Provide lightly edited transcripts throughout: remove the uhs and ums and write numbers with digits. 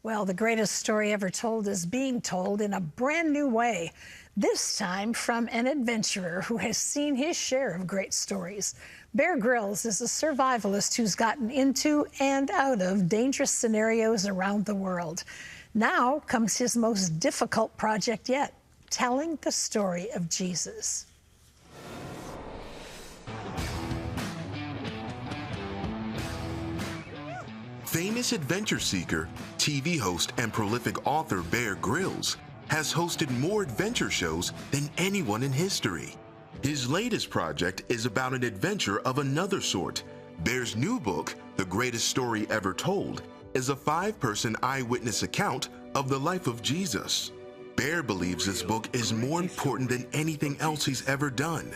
Well, the greatest story ever told is being told in a brand new way, this time from an adventurer who has seen his share of great stories. Bear Grylls is a survivalist who's gotten into and out of dangerous scenarios around the world. Now comes his most difficult project yet, telling the story of Jesus. Famous adventure seeker, TV host, and prolific author Bear Grylls has hosted more adventure shows than anyone in history. His latest project is about an adventure of another sort. Bear's new book, The Greatest Story Ever Told, is a 5-person eyewitness account of the life of Jesus. Bear believes this book is more important than anything else he's ever done,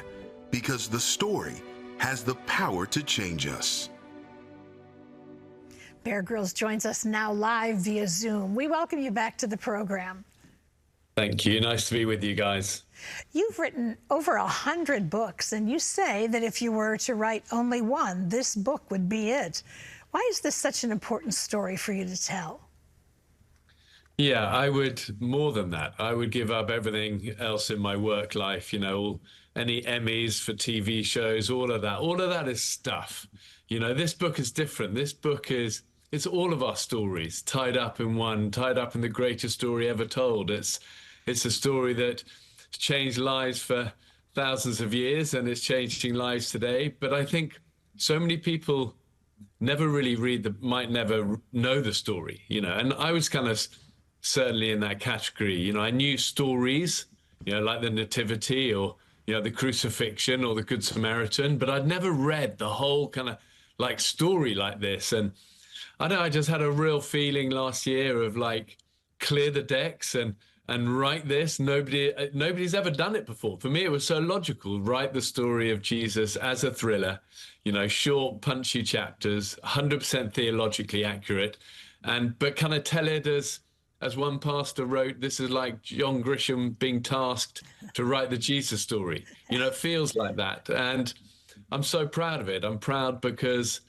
because the story has the power to change us. Bear Grylls joins us now live via Zoom. We welcome you back to the program. Thank you. Nice to be with you guys. You've written over 100 books, and you say that if you were to write only one, this book would be it. Why is this such an important story for you to tell? Yeah, I would, more than that, I would give up everything else in my work life, you know, any Emmys for TV shows, all of that is stuff. You know, this book is different. This book is, it's all of our stories tied up in one, tied up in the greatest story ever told. It's a story that changed lives for thousands of years, and it's changing lives today. But I think so many people never really might never know the story, you know, and I was kind of certainly in that category. You know, I knew stories, you know, like the Nativity or, you know, the Crucifixion or the Good Samaritan, but I'd never read the whole kind of like story like this. And I don't know, I just had a real feeling last year of like, clear the decks and write this. Nobody's ever done it before. For me, it was so logical. Write the story of Jesus as a thriller, you know, short, punchy chapters, 100% theologically accurate, but kind of tell it as one pastor wrote, this is like John Grisham being tasked to write the Jesus story. You know, it feels like that. And I'm so proud of it. I'm proud because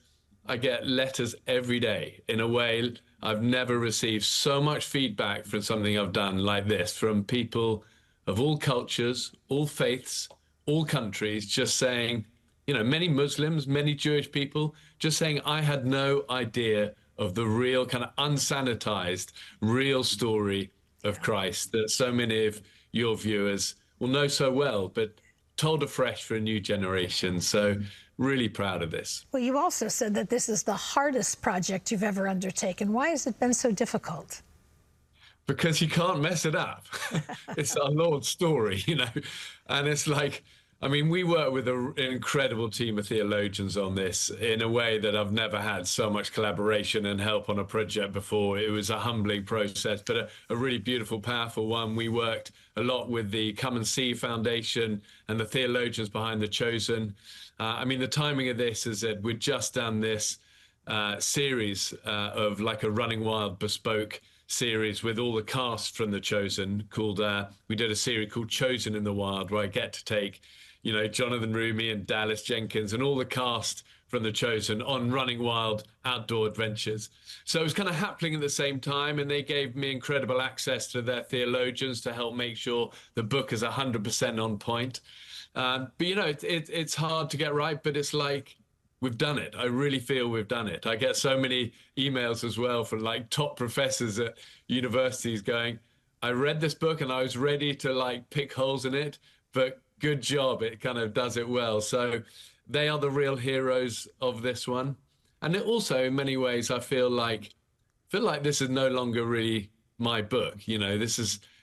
I get letters every day. In a way, I've never received so much feedback from something I've done like this, from people of all cultures, all faiths, all countries, just saying, you know, many Muslims, many Jewish people, just saying, I had no idea of the real kind of unsanitized, real story of Christ that so many of your viewers will know so well, but told afresh for a new generation. So really proud of this. Well, you also said that this is the hardest project you've ever undertaken. Why has it been so difficult? Because you can't mess it up. It's our Lord's story, you know, and it's like, I mean, we work with an incredible team of theologians on this in a way that I've never had so much collaboration and help on a project before. It was a humbling process, but a really beautiful, powerful one. We worked a lot with the Come and See Foundation and the theologians behind The Chosen. I mean, the timing of this is that we'd just done this series of like a Running Wild bespoke series with all the cast from The Chosen called, we did a series called Chosen in the Wild, where I get to take, you know, Jonathan Rumi and Dallas Jenkins and all the cast from The Chosen on running wild outdoor adventures. So it was kind of happening at the same time, and they gave me incredible access to their theologians to help make sure the book is 100% on point. But, you know, it's hard to get right, but it's like, we've done it. I really feel we've done it. I get so many emails as well from like top professors at universities going, I read this book and I was ready to like pick holes in it, but good job. It kind of does it well. So they are the real heroes of this one. And it also, in many ways, I feel like this is no longer really my book. You know,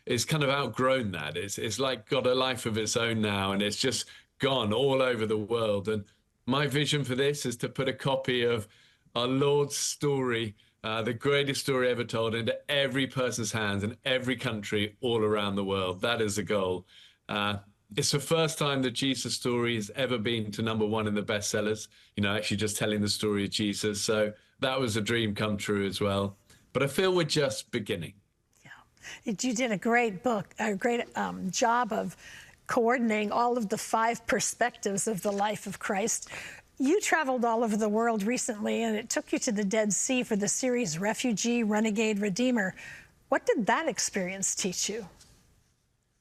it's kind of outgrown that. It's like got a life of its own now, and it's just gone all over the world. And my vision for this is to put a copy of our Lord's story, the greatest story ever told, into every person's hands in every country all around the world. That is the goal. It's the first time the Jesus story has ever been to #1 in the bestsellers, you know, actually just telling the story of Jesus. So that was a dream come true as well. But I feel we're just beginning. Yeah, you did a great job of coordinating all of the 5 perspectives of the life of Christ. You traveled all over the world recently, and it took you to the Dead Sea for the series Refugee, Renegade, Redeemer. What did that experience teach you?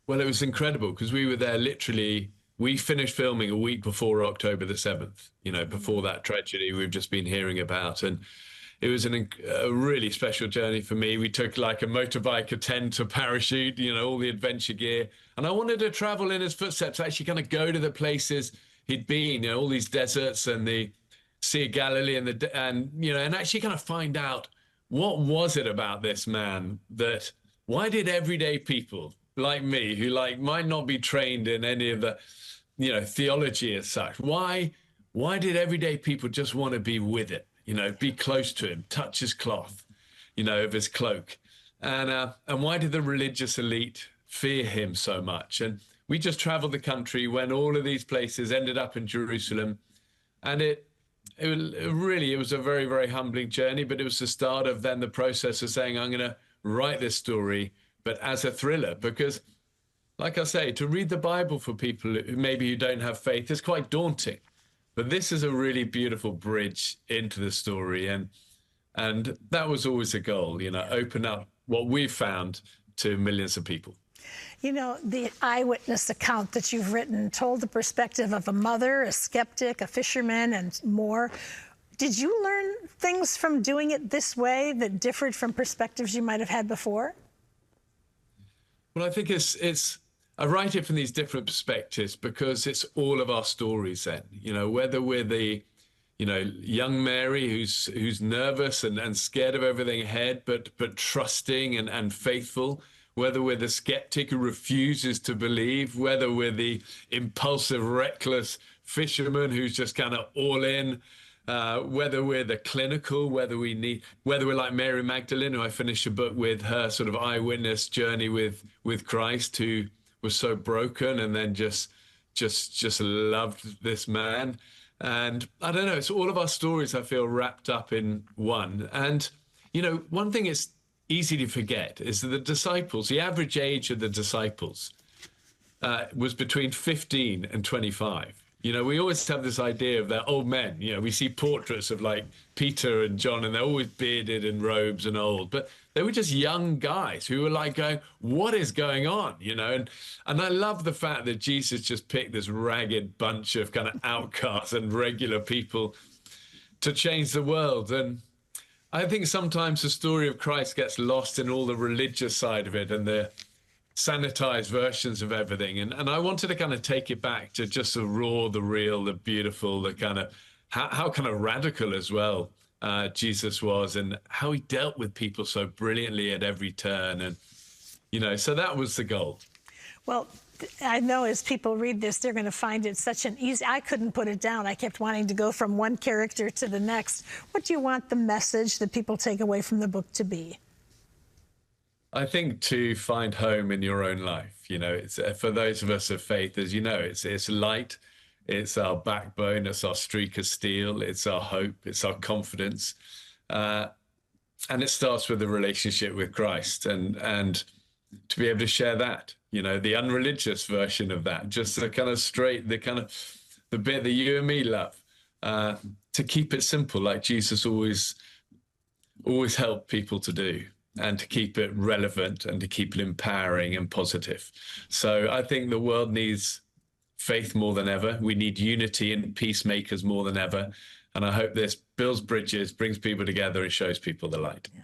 Well, it was incredible because we were there literally. We finished filming a week before October the 7th, before that tragedy we've just been hearing about. And it was a really special journey for me. We took like a motorbike, a tent, a parachute, all the adventure gear. And I wanted to travel in his footsteps, actually kind of go to the places he'd been, all these deserts and the Sea of Galilee and actually kind of find out what was it about this man why did everyday people like me, who might not be trained in any of the, theology as such, why did everyday people just want to be with it, be close to him, touch his cloth, of his cloak, and why did the religious elite fear him so much? And we just traveled the country, went all of these places, ended up in Jerusalem, and it was a very, very humbling journey, but it was the start of then the process of saying, I'm going to write this story, but as a thriller, because like I say, to read the Bible for people who don't have faith is quite daunting, but this is a really beautiful bridge into the story. And that was always the goal, open up what we've found to millions of people. The eyewitness account that you've written told the perspective of a mother, a skeptic, a fisherman, and more. Did you learn things from doing it this way that differed from perspectives you might have had before? Well, I think I write it from these different perspectives because it's all of our stories then, whether we're the, young Mary who's nervous and scared of everything ahead, but trusting and faithful, whether we're the skeptic who refuses to believe, whether we're the impulsive, reckless fisherman who's just kind of all in, whether we're the clinical, whether we're like Mary Magdalene, who I finished a book with, her sort of eyewitness journey with Christ, who was so broken and then just loved this man. And I don't know, it's all of our stories, I feel, wrapped up in one. And, one thing it's easy to forget is that the average age of the disciples was between 15 and 25. We always have this idea of they're old men. We see portraits of like Peter and John, and they're always bearded in robes and old, but they were just young guys who were like going, what is going on? And I love the fact that Jesus just picked this ragged bunch of kind of outcasts and regular people to change the world. And I think sometimes the story of Christ gets lost in all the religious side of it and the sanitized versions of everything. And I wanted to kind of take it back to just the raw, the real, the beautiful, the kind of how kind of radical as well Jesus was, and how he dealt with people so brilliantly at every turn. And, so that was the goal. Well, I know as people read this, they're going to find it such an easy, I couldn't put it down. I kept wanting to go from one character to the next. What do you want the message that people take away from the book to be? I think to find home in your own life. It's for those of us of faith, as you know, it's light, it's our backbone, it's our streak of steel, it's our hope, it's our confidence, and it starts with the relationship with Christ, and to be able to share that, the unreligious version of that, just the kind of straight, the bit that you and me love, to keep it simple, like Jesus always helped people to do, and to keep it relevant and to keep it empowering and positive. So I think the world needs faith more than ever. We need unity and peacemakers more than ever. And I hope this builds bridges, brings people together, and shows people the light. Yeah,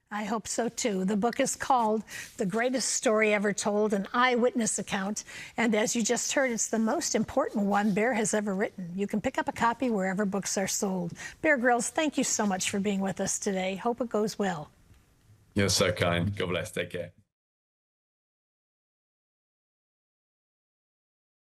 I hope so too. The book is called The Greatest Story Ever Told, an Eyewitness Account. And as you just heard, it's the most important one Bear has ever written. You can pick up a copy wherever books are sold. Bear Grylls, thank you so much for being with us today. Hope it goes well. You're so kind. God bless. Take care.